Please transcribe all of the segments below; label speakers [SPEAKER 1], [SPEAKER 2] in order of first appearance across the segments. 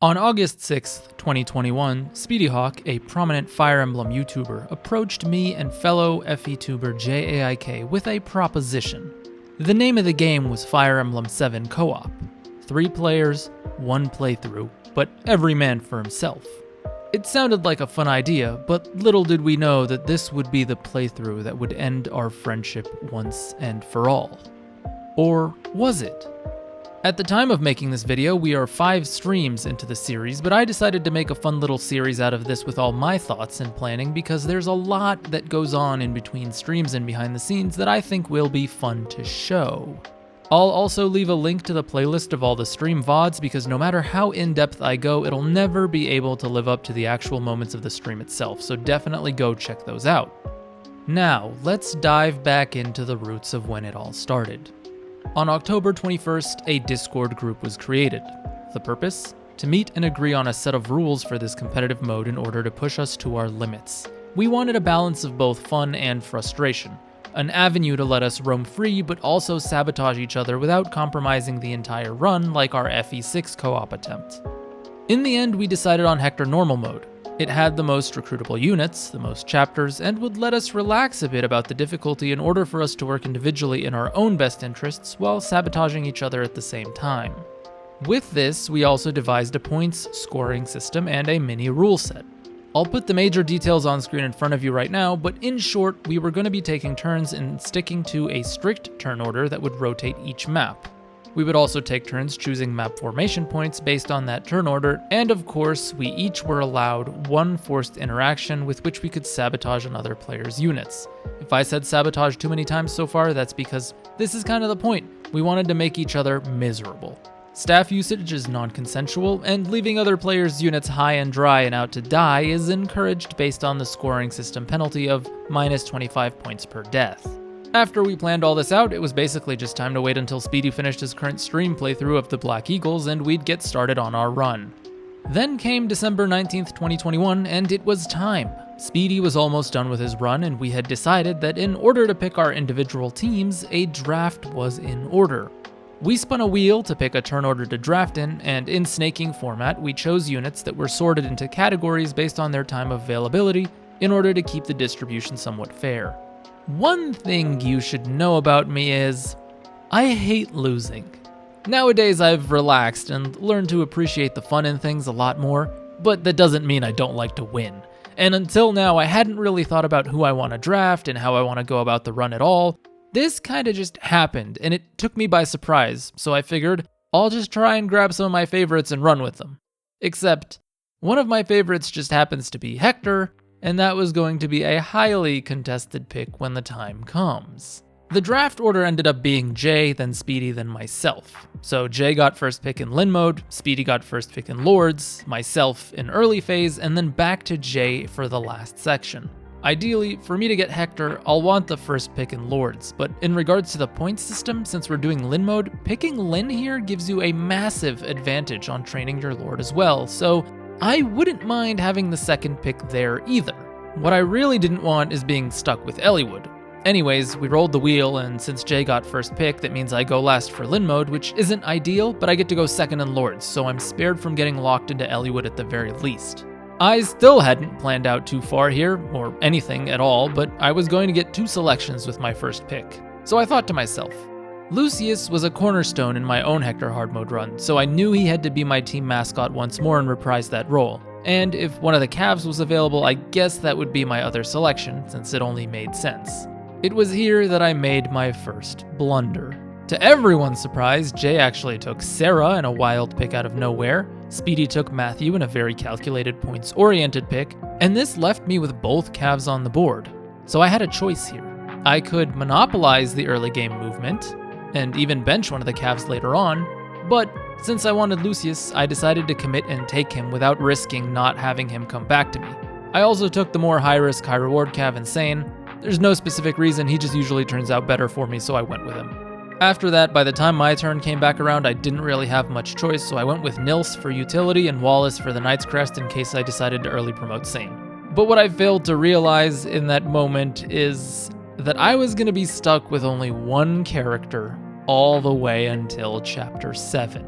[SPEAKER 1] On August 6th, 2021, SpeedyHawk, a prominent Fire Emblem YouTuber, approached me and fellow FE-tuber JAIK with a proposition. The name of the game was Fire Emblem 7 Co-op. 3 players, 1 playthrough, but every man for himself. It sounded like a fun idea, but little did we know that this would be the playthrough that would end our friendship once and for all. Or was it? At the time of making this video, we are 5 streams into the series, but I decided to make a fun little series out of this with all my thoughts and planning because there's a lot that goes on in between streams and behind the scenes that I think will be fun to show. I'll also leave a link to the playlist of all the stream VODs because no matter how in-depth I go, it'll never be able to live up to the actual moments of the stream itself, so definitely go check those out. Now, let's dive back into the roots of when it all started. On October 21st, a Discord group was created. The purpose? To meet and agree on a set of rules for this competitive mode in order to push us to our limits. We wanted a balance of both fun and frustration, an avenue to let us roam free but also sabotage each other without compromising the entire run like our FE6 co-op attempt. In the end, we decided on Hector Normal Mode. It had the most recruitable units, the most chapters, and would let us relax a bit about the difficulty in order for us to work individually in our own best interests while sabotaging each other at the same time. With this, we also devised a points scoring system and a mini rule set. I'll put the major details on screen in front of you right now, but in short, we were going to be taking turns in sticking to a strict turn order that would rotate each map. We would also take turns choosing map formation points based on that turn order, and of course, we each were allowed 1 forced interaction with which we could sabotage another player's units. If I said sabotage too many times so far, that's because this is kind of the point. We wanted to make each other miserable. Staff usage is non-consensual, and leaving other players' units high and dry and out to die is encouraged based on the scoring system penalty of minus 25 points per death. After we planned all this out, it was basically just time to wait until Speedy finished his current stream playthrough of the Black Eagles and we'd get started on our run. Then came December 19th, 2021, and it was time. Speedy was almost done with his run, and we had decided that in order to pick our individual teams, a draft was in order. We spun a wheel to pick a turn order to draft in, and in snaking format, we chose units that were sorted into categories based on their time of availability in order to keep the distribution somewhat fair. One thing you should know about me is, I hate losing. Nowadays I've relaxed and learned to appreciate the fun in things a lot more, but that doesn't mean I don't like to win. And until now I hadn't really thought about who I want to draft and how I want to go about the run at all. This kinda just happened and it took me by surprise, so I figured I'll just try and grab some of my favorites and run with them. Except, one of my favorites just happens to be Hector, and that was going to be a highly contested pick when the time comes. The draft order ended up being Jay, then Speedy, then myself. So Jay got first pick in Lin mode, Speedy got first pick in Lords, myself in early phase, and then back to Jay for the last section. Ideally, for me to get Hector, I'll want the first pick in Lords, but in regards to the point system, since we're doing Lin mode, picking Lin here gives you a massive advantage on training your Lord as well, so I wouldn't mind having the second pick there either. What I really didn't want is being stuck with Eliwood. Anyways, we rolled the wheel, and since Jay got first pick, that means I go last for Lin mode, which isn't ideal, but I get to go second in Lords, so I'm spared from getting locked into Eliwood at the very least. I still hadn't planned out too far here, or anything at all, but I was going to get 2 selections with my first pick. So I thought to myself, Lucius was a cornerstone in my own Hector hard mode run, so I knew he had to be my team mascot once more and reprise that role. And if one of the Cavs was available, I guess that would be my other selection, since it only made sense. It was here that I made my first blunder. To everyone's surprise, Jay actually took Sarah in a wild pick out of nowhere, Speedy took Matthew in a very calculated points-oriented pick, and this left me with both Cavs on the board. So I had a choice here. I could monopolize the early game movement, and even bench one of the Cavs later on, but since I wanted Lucius, I decided to commit and take him without risking not having him come back to me. I also took the more high-risk, high-reward Cav Insane. There's no specific reason, he just usually turns out better for me, so I went with him. After that, by the time my turn came back around, I didn't really have much choice, so I went with Nils for utility and Wallace for the Knight's Crest in case I decided to early promote Sane. But what I failed to realize in that moment is that I was going to be stuck with only one character all the way until Chapter 7.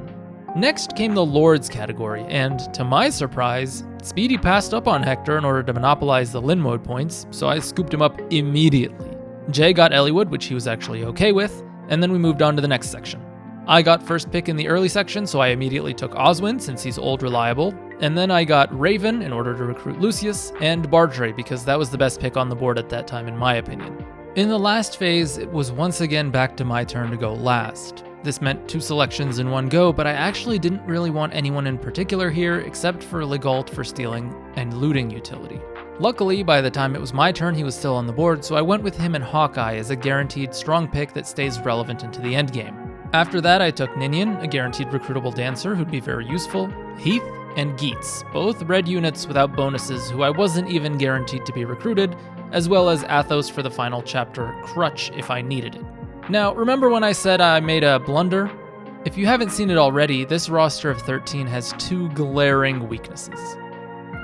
[SPEAKER 1] Next came the Lords category, and to my surprise, Speedy passed up on Hector in order to monopolize the Lin mode points, so I scooped him up immediately. Jay got Eliwood, which he was actually okay with, and then we moved on to the next section. I got first pick in the early section, so I immediately took Oswin since he's old reliable, and then I got Raven in order to recruit Lucius, and Bartray because that was the best pick on the board at that time in my opinion. In the last phase, it was once again back to my turn to go last. This meant 2 selections in one go, but I actually didn't really want anyone in particular here except for Legault for stealing and looting utility. Luckily, by the time it was my turn, he was still on the board, so I went with him and Hawkeye as a guaranteed strong pick that stays relevant into the endgame. After that, I took Ninian, a guaranteed recruitable dancer who'd be very useful, Heath, and Geets, both red units without bonuses who I wasn't even guaranteed to be recruited, as well as Athos for the final chapter, Crutch if I needed it. Now, remember when I said I made a blunder? If you haven't seen it already, this roster of 13 has 2 glaring weaknesses.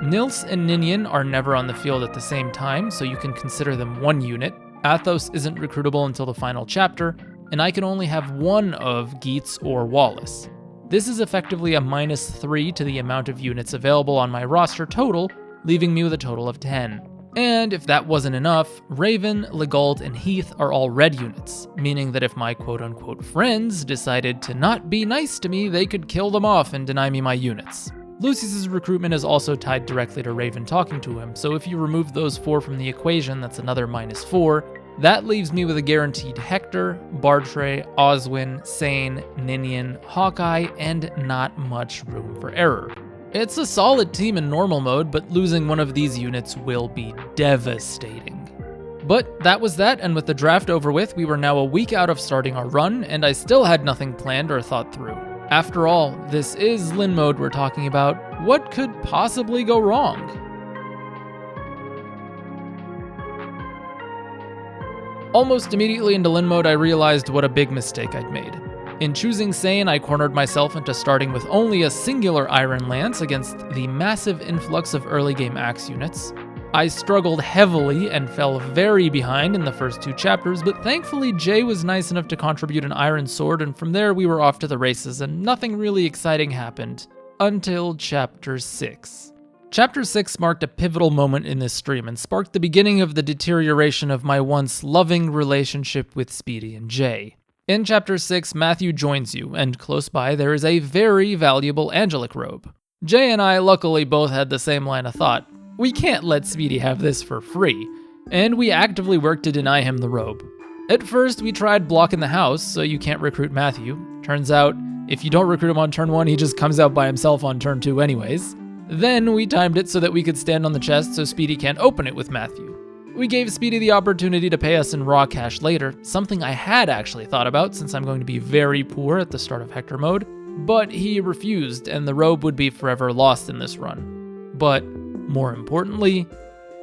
[SPEAKER 1] Nils and Ninian are never on the field at the same time, so you can consider them one unit. Athos isn't recruitable until the final chapter, and I can only have one of Geets or Wallace. This is effectively a -3 to the amount of units available on my roster total, leaving me with a total of 10. And if that wasn't enough, Raven, Legault, and Heath are all red units, meaning that if my quote-unquote friends decided to not be nice to me, they could kill them off and deny me my units. Lucius's recruitment is also tied directly to Raven talking to him, so if you remove those 4 from the equation, that's another -4. That leaves me with a guaranteed Hector, Bartray, Oswin, Sane, Ninian, Hawkeye, and not much room for error. It's a solid team in normal mode, but losing one of these units will be devastating. But that was that, and with the draft over with, we were now a week out of starting our run, and I still had nothing planned or thought through. After all, this is Lin mode we're talking about. What could possibly go wrong? Almost immediately into Lin mode, I realized what a big mistake I'd made. In choosing Sane, I cornered myself into starting with only a singular Iron Lance against the massive influx of early game axe units. I struggled heavily and fell very behind in the first 2 chapters, but thankfully Jay was nice enough to contribute an Iron Sword, and from there we were off to the races and nothing really exciting happened until Chapter 6. Chapter 6 marked a pivotal moment in this stream and sparked the beginning of the deterioration of my once loving relationship with Speedy and Jay. In Chapter 6, Matthew joins you, and close by there is a very valuable Angelic robe. Jay and I luckily both had the same line of thought. We can't let Speedy have this for free, and we actively worked to deny him the robe. At first, we tried blocking the house so you can't recruit Matthew. Turns out, if you don't recruit him on turn 1, he just comes out by himself on turn 2 anyways. Then we timed it so that we could stand on the chest so Speedy can't open it with Matthew. We gave Speedy the opportunity to pay us in raw cash later, something I had actually thought about since I'm going to be very poor at the start of Hector mode, but he refused and the robe would be forever lost in this run. But more importantly,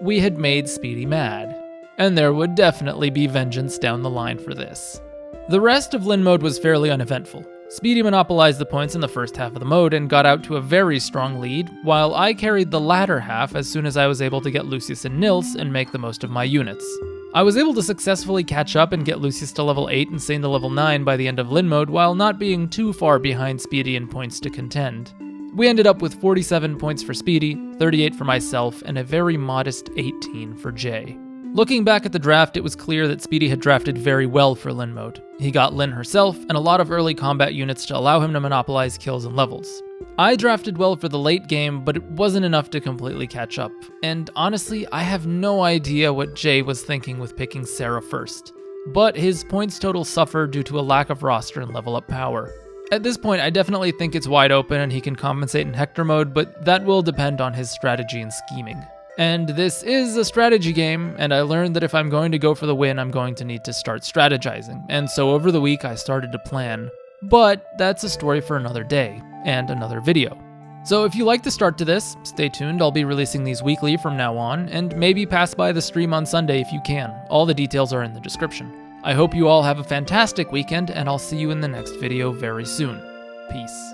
[SPEAKER 1] we had made Speedy mad, and there would definitely be vengeance down the line for this. The rest of Lin mode was fairly uneventful. Speedy monopolized the points in the first half of the mode and got out to a very strong lead, while I carried the latter half as soon as I was able to get Lucius and Nils and make the most of my units. I was able to successfully catch up and get Lucius to level 8 and Sane to level 9 by the end of Lin mode while not being too far behind Speedy in points to contend. We ended up with 47 points for Speedy, 38 for myself, and a very modest 18 for Jay. Looking back at the draft, it was clear that Speedy had drafted very well for Lin mode. He got Lin herself, and a lot of early combat units to allow him to monopolize kills and levels. I drafted well for the late game, but it wasn't enough to completely catch up. And honestly, I have no idea what Jay was thinking with picking Sarah first. But his points total suffered due to a lack of roster and level up power. At this point, I definitely think it's wide open and he can compensate in Hector mode, but that will depend on his strategy and scheming. And this is a strategy game, and I learned that if I'm going to go for the win, I'm going to need to start strategizing. And so over the week, I started to plan. But that's a story for another day, and another video. So if you like the start to this, stay tuned, I'll be releasing these weekly from now on, and maybe pass by the stream on Sunday if you can. All the details are in the description. I hope you all have a fantastic weekend, and I'll see you in the next video very soon. Peace.